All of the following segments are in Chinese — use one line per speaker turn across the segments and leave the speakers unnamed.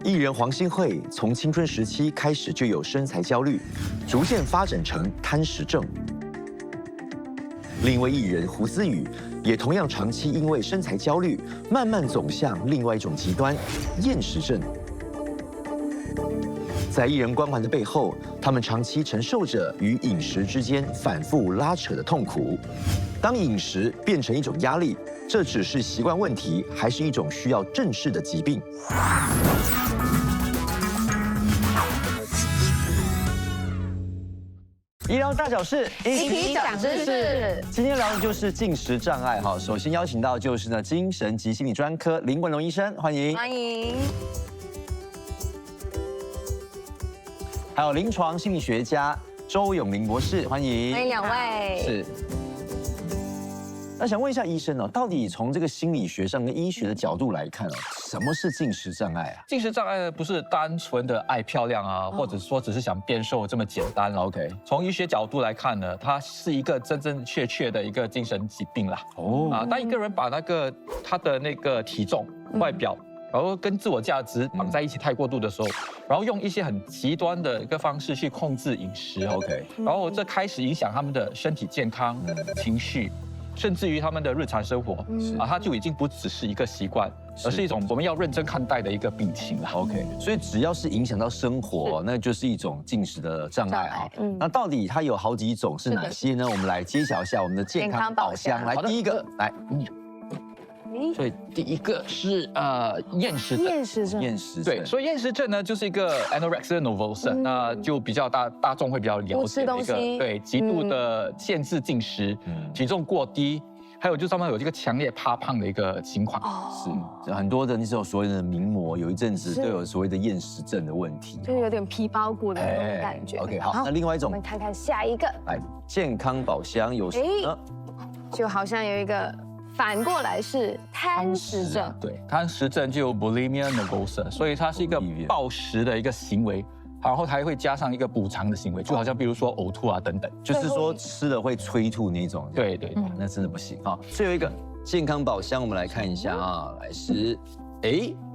艺人黄信惠从青春时期开始就有身材焦虑，逐渐发展成贪食症。另一位艺人胡思雨也同样长期因为身材焦虑，慢慢走向另外一种极端——厌食症。在艺人光环的背后，他们长期承受着与饮食之间反复拉扯的痛苦。当饮食变成一种压力，这只是习惯问题，还是一种需要正视的疾病？医疗大小事，
一起长知识。
今天聊的就是进食障碍哈。首先邀请到就是呢精神及心理专科林文龙医生，欢迎。
欢迎。
还有临床心理学家周永林博士，欢迎。
欢迎两位。
是。那想问一下医生哦，到底从这个心理学上跟医学的角度来看哦，什么是进食障碍啊？
进食障碍呢，不是单纯的爱漂亮啊，或者说只是想变瘦这么简单了。
OK，
从医学角度来看呢，它是一个真真切切的一个精神疾病啦。当一个人把他的那个体重、外表，然后跟自我价值绑在一起太过度的时候，然后用一些很极端的一个方式去控制饮食
，OK，
然后这开始影响他们的身体健康、情绪。甚至于他们的日常生活它就已经不只是一个习惯，而是一种我们要认真看待的一个病情了。
OK， 所以只要是影响到生活，那就是一种进食的障碍啊。那到底它有好几种是哪些呢？我们来揭晓一下我们的健康宝箱。来，第一个，来。
所以第一个是厌食症。
厌食症。
对，所以厌食症呢就是一个 anorexia nervosa，那就比较大众会比较了解的一个对极度的限制进食，体重过低，还有就是他们有这个强烈怕胖的一个情况。
是很多的那种所谓的名模，有一阵子都有所谓的厌食症的问题，
就有点皮包骨的那种感觉。
OK， 好，那另外一种，
我们看看下一个。
来，健康宝箱有什么呢？
就好像有一个。反过来是贪食症，
对，贪食症就有 bulimia nervosa， 所以它是一个暴食的一个行为，然后它还会加上一个补偿的行为，就好像比如说呕吐啊等等，
就是说吃了会催吐那种。
对，
那真的不行啊。最后一个健康宝箱，我们来看一下啊，来是，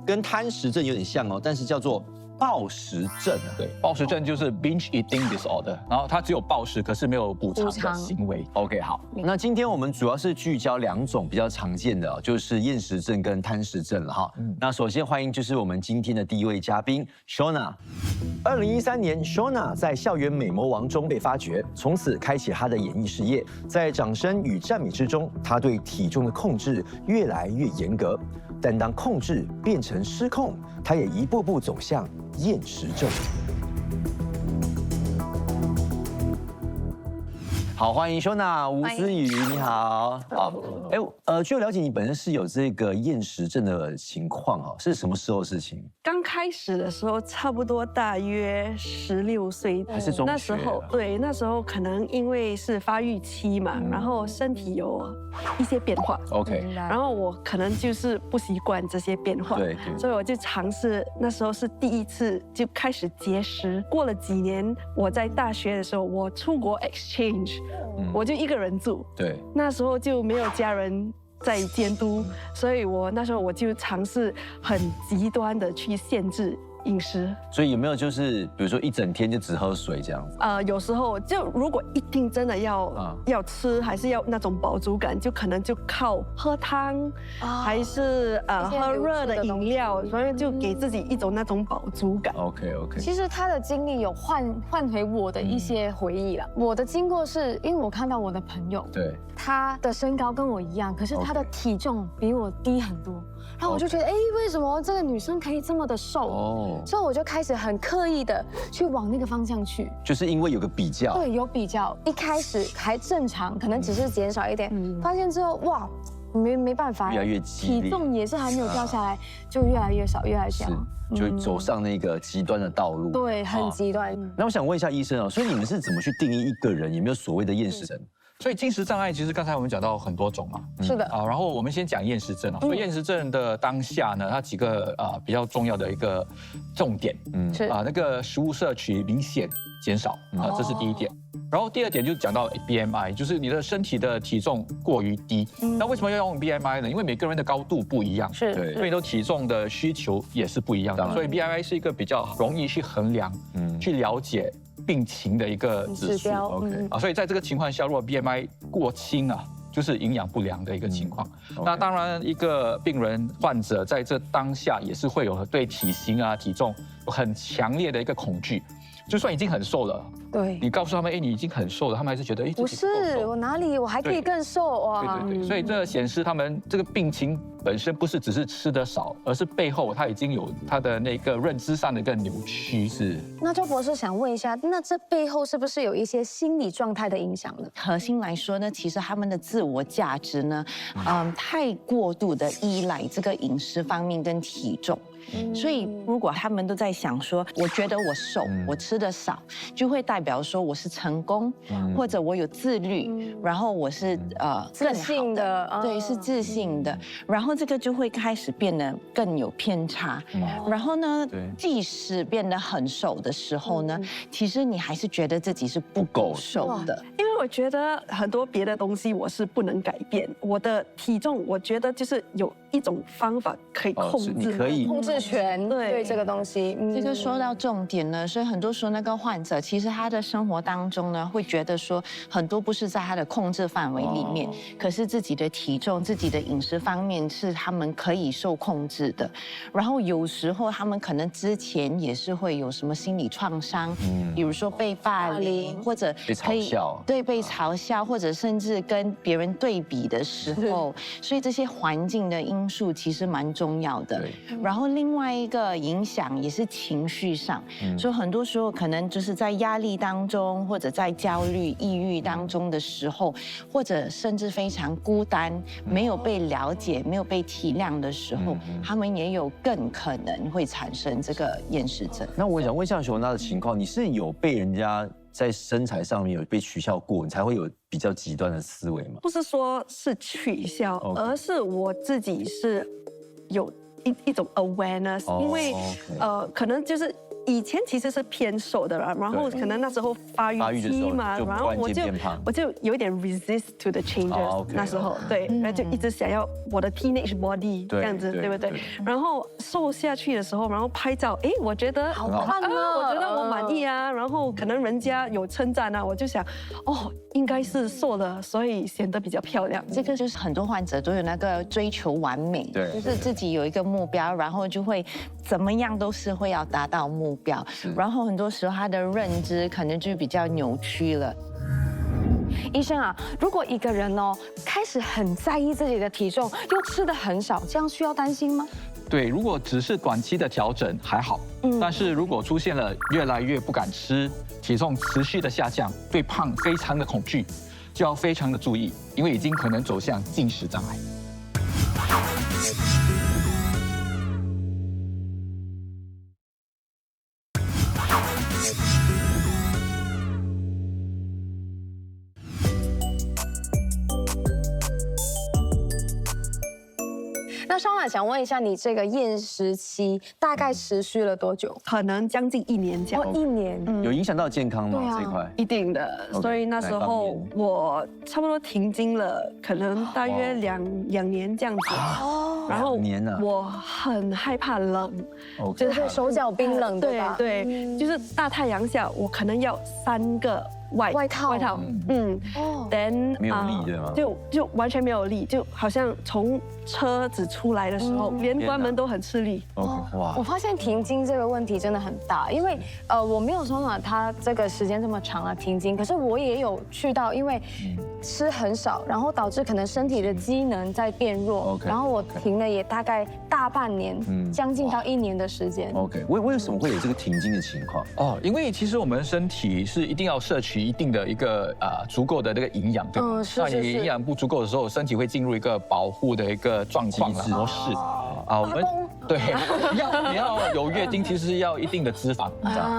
跟贪食症有点像哦，但是叫做暴食症啊。
对，暴食症就是 binge eating disorder， 然后它只有暴食，可是没有补偿的行为。
OK， 好，那今天我们主要是聚焦两种比较常见的，就是厌食症跟贪食症了哈。那首先欢迎就是我们今天的第一位嘉宾 Shona。2013年 ，Shona 在校园美魔王中被发掘，从此开启她的演艺事业。在掌声与赞美之中，她对体重的控制越来越严格。但当控制变成失控，她也一步步走向厌食症。好，欢迎 Shona 吴思雨，你好。好，据我了解，你本身是有这个厌食症的情况哈，是什么时候的事情？
刚开始的时候，差不多大约16岁，
还是中学？
那时候对，那时候可能因为是发育期嘛，然后身体有一些变化。
OK，
然后我可能就是不习惯这些变化，
对，
所以我就尝试，那时候是第一次就开始节食。过了几年，我在大学的时候，我出国 exchange。我就一个人住，
对，
那时候就没有家人在监督，所以那时候我就尝试很极端的去限制饮食。
所以有没有就是比如说一整天就只喝水这样子？
有时候就如果一定真的要吃，还是要那种饱足感，就可能就靠喝汤，还是喝热的饮料，所以就给自己一种那种饱足感。
OK。
其实他的经历有唤回我的一些回忆了。我的经过是因为我看到我的朋友，
对，
他的身高跟我一样，可是他的体重比我低很多。然后我就觉得，为什么这个女生可以这么的瘦？所以我就开始很刻意的去往那个方向去，
就是因为有个比较。
对，有比较。一开始还正常，可能只是减少一点，发现之后，哇，没办法，
越来越激烈，
体重也是还没有掉下来，就越来越少，越来越小，
就走上那个极端的道路。
对，很极端。
那我想问一下医生所以你们是怎么去定义一个人有没有所谓的厌食症？
所以进食障碍其实刚才我们讲到很多种嘛，
是的
然后我们先讲厌食症所以厌食症的当下呢，它几个比较重要的一个重点，
是
那个食物摄取明显减少这是第一点。然后第二点就讲到 BMI， 就是你的身体的体重过于低。那为什么要用 BMI 呢？因为每个人的高度不一样，
是，
所以你的体重的需求也是不一样的。所以 BMI 是一个比较容易去衡量、去了解病情的一个指数。所以在这个情况下，如果 BMI 过轻啊，就是营养不良的一个情况。那当然，一个病人患者在这当下也是会有对体型啊、体重有很强烈的一个恐惧。就算已经很瘦了，
对，
你告诉他们，你已经很瘦了，他们还是觉得，
不是我哪里，我还可以更瘦哇。
对，所以这显示他们这个病情本身不是只是吃得少，而是背后他已经有他的那个认知上的一个扭曲。
是。
那周博士想问一下，那这背后是不是有一些心理状态的影响呢？
核心来说呢，其实他们的自我价值呢，太过度的依赖这个饮食方面跟体重。所以，如果他们都在想说，我觉得我瘦，我吃的少，就会代表说我是成功，或者我有自律，然后我是
自信的，
对，是自信的，然后这个就会开始变得更有偏差。然后呢，即使变得很瘦的时候呢，其实你还是觉得自己是不够瘦的。
因为我觉得很多别的东西我是不能改变，我的体重，我觉得就是有一种方法可以控制，
你可以
控制权对这个东西。
这个说到重点呢，所以很多时候那个患者其实他的生活当中呢，会觉得说很多不是在他的控制范围里面，可是自己的体重、自己的饮食方面是他们可以受控制的。然后有时候他们可能之前也是会有什么心理创伤，比如说被霸凌或者
被嘲笑，
对，被嘲笑，或者甚至跟别人对比的时候，所以这些环境的因素其实蛮重要的。然后另外一个影响也是情绪上，所以很多时候可能就是在压力当中，或者在焦虑、抑郁当中的时候，或者甚至非常孤单、没有被了解、没有被体谅的时候，他们也有更可能会产生这个厌食症。
那我想问像Shona的情况，你是有被人家在身材上面有被取笑过，你才会有比较极端的思维吗？
不是说是取笑，而是我自己是有一种 awareness，因为可能就是以前其实是偏瘦的啦，然后可能那时候发育期嘛，然后我就有一点 resist to the changes，那时候对，然后就一直想要我的 teenage body 这样子，对不对？然后瘦下去的时候，然后拍照，哎，我觉得
好看啊，
我觉得我满意啊，然后可能人家有称赞啊，我就想，哦，应该是瘦了，所以显得比较漂亮。
这个就是很多患者都有那个追求完美，
对，
就是自己有一个目标，然后就会怎么样都是会要达到目标，然后很多时候他的认知可能就比较扭曲了。
医生啊，如果一个人开始很在意自己的体重，又吃得很少，这样需要担心吗？
对，如果只是短期的调整还好，但是如果出现了越来越不敢吃，体重持续的下降，对胖非常的恐惧，就要非常的注意，因为已经可能走向进食障碍。
那Shona想问一下，你这个厌食期大概持续了多久？
可能将近1年这样。
1年，
有影响到健康吗？这一块
一定的，所以那时候我差不多停经了，可能大约两年这样子。然后我很害怕冷，
就是手脚冰冷，对吧？
对，就是大太阳下，我可能要3个外套，then
没有力对吗？
就完全没有力，就好像从车子出来的时候，连关门都很吃力。
哇！我发现停经这个问题真的很大，因为我没有说他这个时间这么长了停经，可是我也有去到，因为吃很少，然后导致可能身体的机能在变弱，然后我停了也大概大半年，将近到1年的时间。
为什么会有这个停经的情况？
因为其实我们身体是一定要摄取一定的一个足够的这个营养，对吗？那你营养不足够的时候，身体会进入一个保护的一个状况模式。我们对你要有月经，其实是要一定的脂肪，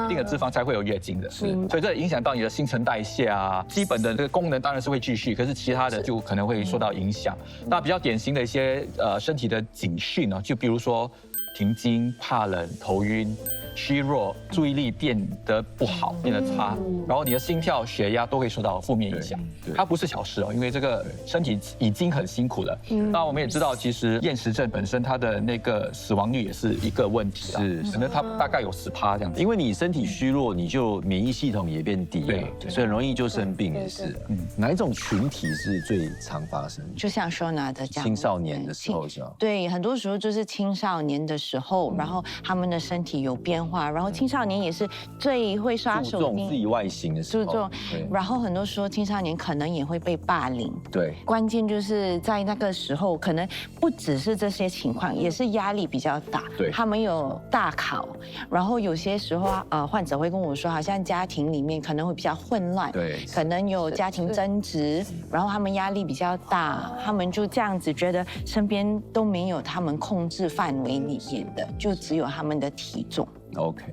一定的脂肪才会有月经的。所以这影响到你的新陈代谢啊，基本的这个功能当然是会继续，可是其他的就可能会受到影响。那比较典型的一些身体的警讯呢，就比如说停经、怕冷、头晕、虚弱、注意力变得不好、变得差，然后你的心跳、血压都会受到负面影响。它不是小事哦，因为这个身体已经很辛苦了。那我们也知道，其实厌食症本身它的那个死亡率也是一个问题啦，可能它大概有10%这样子。
因为你身体虚弱，你就免疫系统也变低了，所以很容易就生病也是。哪一种群体是最常发生？
就像 Shona 的这样，
青少年的时候是吧？
对，很多时候就是青少年的时候，然后他们的身体有变化，然后青少年也是最会刷手机、
注重自己外形的时候，
注重，然后很多时候青少年可能也会被霸凌。
对，
关键就是在那个时候，可能不只是这些情况，也是压力比较大。
对，
他们有大考，然后有些时候患者会跟我说，好像家庭里面可能会比较混乱，
对，
可能有家庭争执，然后他们压力比较大，他们就这样子觉得身边都没有他们控制范围里面的，就只有他们的体重。
OK，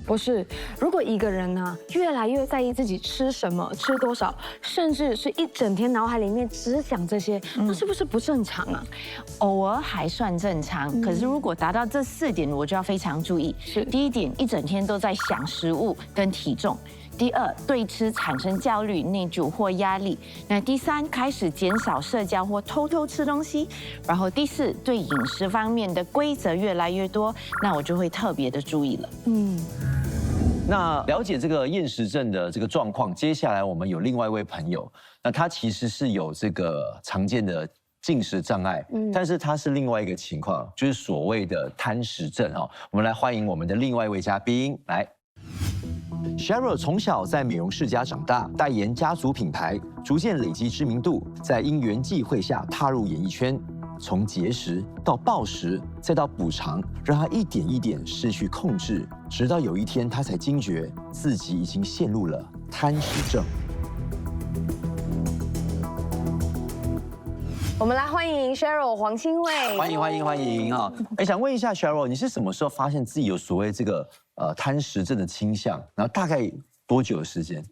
不是，如果一个人呢越来越在意自己吃什么、吃多少，甚至是一整天脑海里面只想这些，那是不是不正常啊？
偶尔还算正常，可是如果达到这4点，我就要非常注意。是，第一点，一整天都在想食物跟体重。第二，对吃产生焦虑、内疚或压力。那第三，开始减少社交或偷偷吃东西。然后第四，对饮食方面的规则越来越多，那我就会特别的注意了。
那了解这个厌食症的这个状况，接下来我们有另外一位朋友，那他其实是有这个常见的进食障碍，但是他是另外一个情况，就是所谓的贪食症哈。我们来欢迎我们的另外一位嘉宾来。Cheryl 从小在美容世家长大，代言家族品牌，逐渐累积知名度，在因缘际会下踏入演艺圈。从节食到暴食，再到补偿，让他一点一点失去控制，直到有一天他才惊觉自己已经陷入了贪食症。
我们来欢迎 Cheryl 黄清慧，
欢迎哈！想问一下 Cheryl， 你是什么时候发现自己有所谓这个贪食症的倾向？然后大概多久的时间？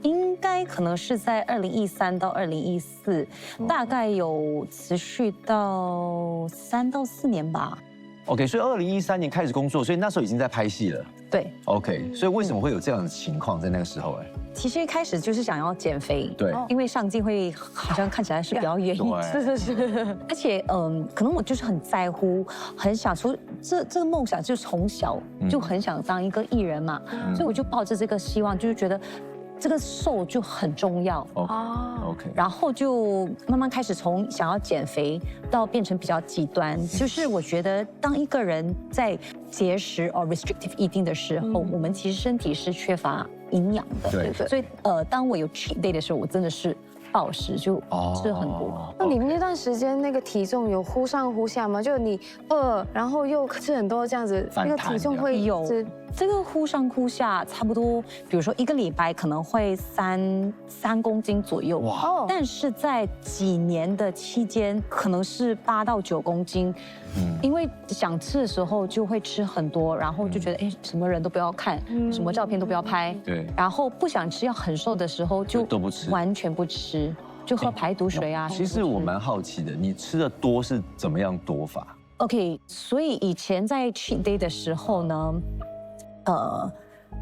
应该可能是在2013到2014，大概有持续到3到4年吧。
OK， 所以2013年开始工作，所以那时候已经在拍戏了。
对
，OK， 所以为什么会有这样的情况在那个时候？
其实一开始就是想要减肥，
对，
因为上镜会好像看起来是比较圆一点，是，而且可能我就是很在乎，很想说这个梦想就从小就很想当一个艺人嘛，所以我就抱着这个希望，就是觉得。这个瘦就很重要
，OK，
然后就慢慢开始从想要减肥到变成比较极端，就是我觉得当一个人在节食 or restrictive eating 的时候，我们其实身体是缺乏营养的，
对，
所以当我有 cheat day 的时候，我真的是暴食，就吃很多。
那你们那段时间那个体重有忽上忽下吗？就你饿，然后又吃很多这样子，那个体重会
有。这个忽上忽下，差不多，比如说1个礼拜可能会3公斤左右，哇！但是在几年的期间，可能是8到9公斤，因为想吃的时候就会吃很多，然后就觉得什么人都不要看，什么照片都不要拍，
对，
然后不想吃要很瘦的时候就
都不吃，
完全不吃，就喝排毒水啊。
其实我蛮好奇的，你吃的多是怎么样多法
？OK， 所以以前在 cheat day 的时候呢。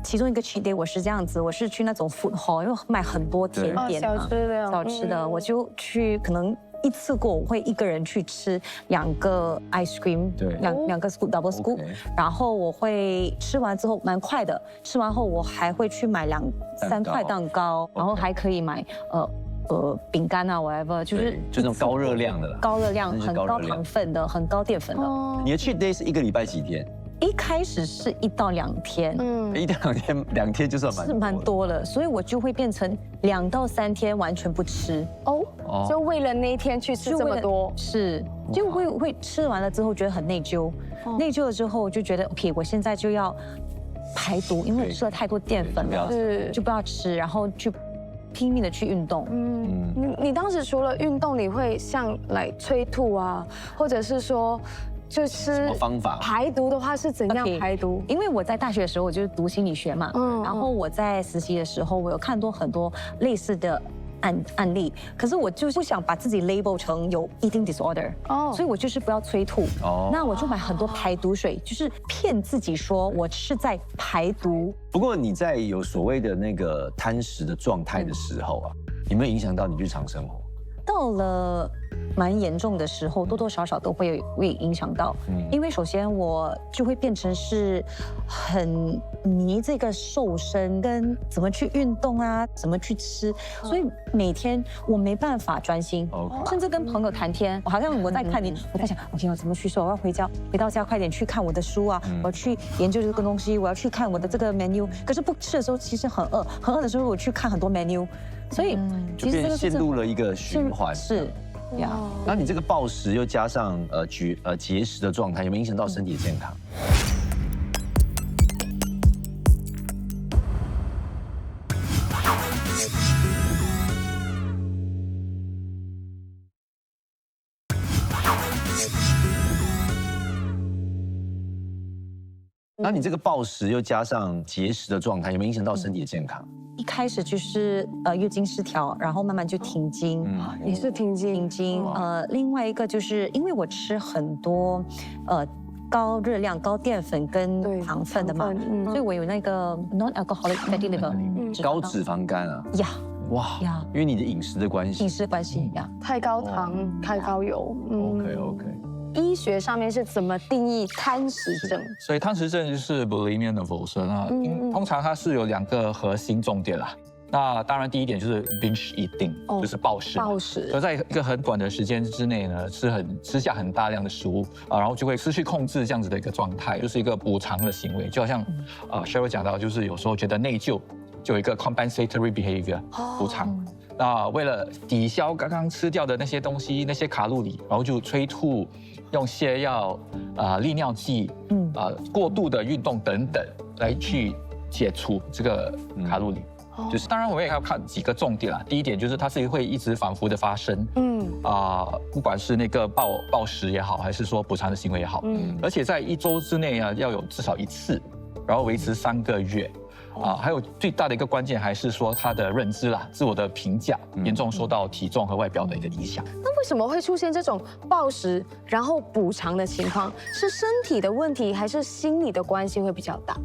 其中一个 cheat day 我是这样子，我是去那种 food hall， 因为卖很多甜点
小吃的，
我就去可能一次过我会一个人去吃2个 ice cream，
对，
两个 scoop double scoop， 然后我会吃完之后蛮快的，吃完后我还会去买3块蛋糕，然后还可以买饼干啊 whatever， 就
那种高热量的啦，
高热量、很高糖分的、很高淀粉的。
你的 cheat day 是1个礼拜几天？
一开始是1到2天
，1到2天就算
蛮多了，所以我就会变成2到3天完全不吃
就为了那一天去吃这么多，
是就会吃完了之后觉得很内疚，内疚了之后就觉得 OK， 我现在就要排毒，因为吃了太多淀粉了，就不要吃，然后去拼命的去运动。
你当时除了运动，你会像来催吐啊，或者是说？就是
什么方法
排毒的话是怎样排毒？
因为我在大学的时候我就是读心理学嘛，然后我在实习的时候我有看多很多类似的案例，可是我就不想把自己 label 成有 eating disorder，所以我就是不要催吐。那我就买很多排毒水，就是骗自己说我是在排毒。
不过你在有所谓的那个贪食的状态的时候啊，有没有影响到你日常生活？
到了蛮严重的时候，多多少少都会影响到。因为首先我就会变成是很迷这个瘦身跟怎么去运动啊，怎么去吃，所以每天我没办法专心，甚至跟朋友谈天，好像我在看你，我在想 ，OK， 我怎么去瘦？我要回到家快点去看我的书啊，我要去研究这个东西，我要去看我的这个 menu。可是不吃的时候其实很饿，很饿的时候我去看很多 menu。所以
就变陷入了一个循环。
是呀。
那你这个暴食又加上节食的状态，有没有影响到身体的健康？那你这个暴食又加上节食的状态，有没有影响到身体的健康？
一开始就是月经失调，然后慢慢就停经。
你是停经。
另外一个就是因为我吃很多高热量、高淀粉跟糖分的嘛，所以我有那个 non-alcoholic fatty liver，
高脂肪肝啊。
呀。
哇呀！因为你的饮食的关系。
饮食关系呀。
太高糖、太高油。
OK。
医学上面是怎么定义贪食症？
所以贪食症就是 bulimia nervosa， 那通常它是有2个核心重点啦。那当然第一点就是 binge eating，就是暴食。
暴食。
所以在一个很短的时间之内呢，吃下很大量的食物啊，然后就会失去控制这样子的一个状态，就是一个补偿的行为。就好像Cheryl 讲到，就是有时候觉得内疚，就有一个 compensatory behavior 补偿。那为了抵消刚刚吃掉的那些东西、那些卡路里，然后就催吐、用泻药、利尿剂、过度的运动等等，来去解除这个卡路里。就是当然我们也要看几个重点啦。第一点就是它是会一直反复的发生，不管是那个暴食也好，还是说补偿的行为也好，而且在1周之内啊要有至少1次，然后维持3个月。还有最大的一个关键还是说他的认知啦，自我的评价严重受到体重和外表的一个影响。
那为什么会出现这种暴食然后补偿的情况？是身体的问题还是心理的关系会比较大？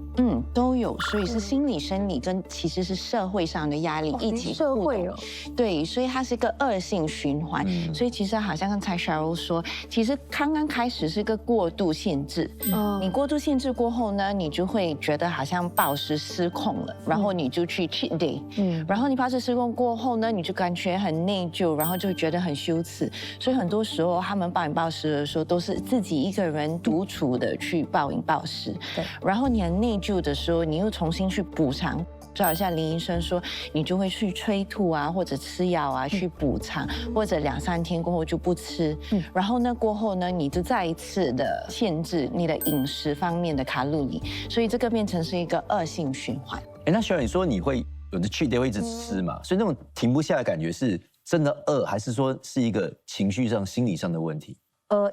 都有，所以是心理、生理跟其实是社会上的压力一起
社会
对，所以它是一个恶性循环。所以其实好像刚才 Cheryl 说，其实刚刚开始是一个过度限制。你过度限制过后呢，你就会觉得好像暴食失控了，然后你就去 cheat day，然后你暴食失控过后呢，你就感觉很内疚，然后就觉得很羞耻，所以很多时候他们暴饮暴食的时候都是自己一个人独处的去暴饮暴食，对，然后你很内疚的时候，你又重新去补偿。就好像林医生说，你就会去催吐啊，或者吃药啊去补偿，或者2、3天过后就不吃，然后呢过后呢，你就再一次的限制你的饮食方面的卡路里，所以这个变成是一个恶性循环。
那Cheryl你说你会有的cheat day会一直吃嘛，所以那种停不下的感觉是真的饿，还是说是一个情绪上、心理上的问题？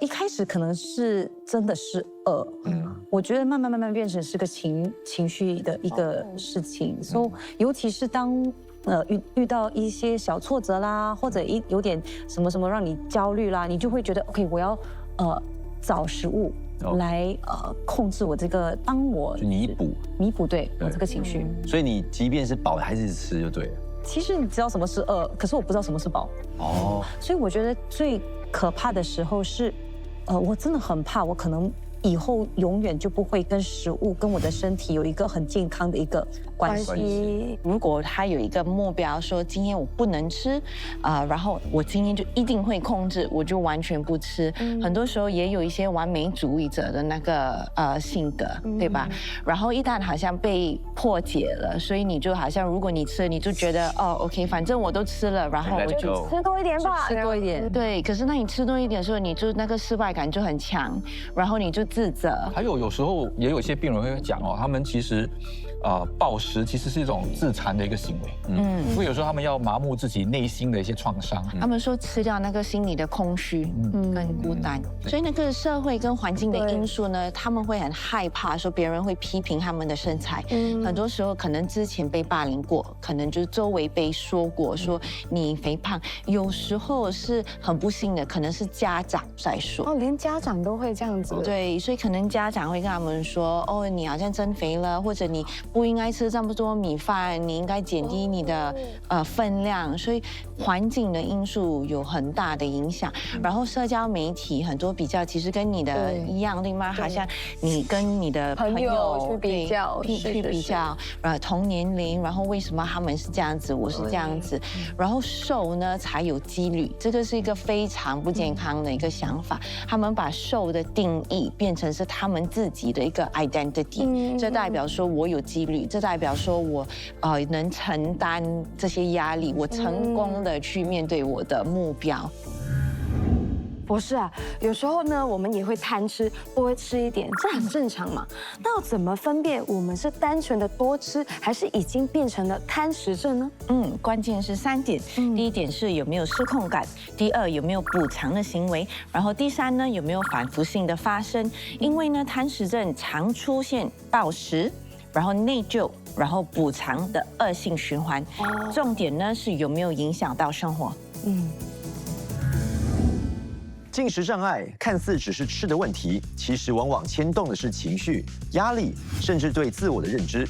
一开始可能是真的是饿，我觉得慢慢变成是个情绪的一个事情，所以尤其是当遇到一些小挫折啦，或者有点什么让你焦虑啦，你就会觉得 OK， 我要找食物来控制我这个，帮我
就弥补
对我这个情绪。
所以你即便是饱还是吃就对了。
其实你知道什么是饿，可是我不知道什么是饱。所以我觉得最可怕的时候是，我真的很怕，我可能以后永远就不会跟食物、跟我的身体有一个很健康的一个关系。
如果他有一个目标，说今天我不能吃，然后我今天就一定会控制，我就完全不吃。很多时候也有一些完美主义者的那个性格，对吧？然后一旦好像被破解了，所以你就好像如果你吃，你就觉得OK， 反正我都吃了，然后我就
吃多一点吧，
吃多一点。
对，可是那你吃多一点的时候，你就那个失败感就很强，然后你就自责。
还有时候也有一些病人会讲他们其实暴食其实是一种自残的一个行为。因为有时候他们要麻木自己内心的一些创伤。
他们说吃掉那个心理的空虚跟孤单，所以那个社会跟环境的因素呢，他们会很害怕说别人会批评他们的身材。很多时候可能之前被霸凌过，可能就是周围被说过说你肥胖，有时候是很不幸的，可能是家长在说。
哦，连家长都会这样子。
对，所以可能家长会跟他们说，哦，你好像增肥了，或者你不应该吃这么多米饭，你应该减低你的分量。所以环境的因素有很大的影响。然后社交媒体很多比较，其实跟你的一样，对吗？好像你跟你的朋友
去比较，
去比较，同年龄，然后为什么他们是这样子，我是这样子，然后瘦呢才有几率，这个是一个非常不健康的一个想法。他们把瘦的定义变成是他们自己的一个 identity，这代表说我有几率，这代表说我能承担这些压力，我成功的去面对我的目标。
博士啊，有时候呢，我们也会贪吃，不会吃一点，这很正常嘛。那要怎么分辨我们是单纯的多吃，还是已经变成了贪食症呢？
关键是3点。第一点是有没有失控感，第2有没有补偿的行为，然后第3呢有没有反复性的发生。因为呢，贪食症常出现暴食，然后内疚，然后补偿的恶性循环。重点呢是有没有影响到生活。
进食障碍看似只是吃的问题，其实往往牵动的是情绪、压力，甚至对自我的认知。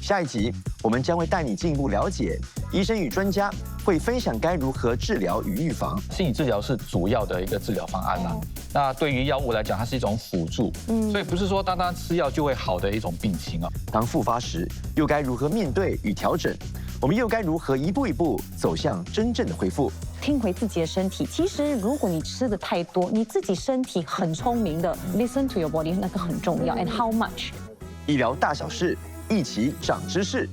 下一集我们将会带你进一步了解，医生与专家会分享该如何治疗与预防。
心理治疗是主要的一个治疗方案啦。那对于药物来讲，它是一种辅助，所以不是说单单吃药就会好的一种病情啊。
当复发时，又该如何面对与调整？我们又该如何一步一步走向真正的恢复？
听回自己的身体。其实，如果你吃的太多，你自己身体很聪明的 ，listen to your body， 那个很重要。And how much？
医疗大小事，一起长知识。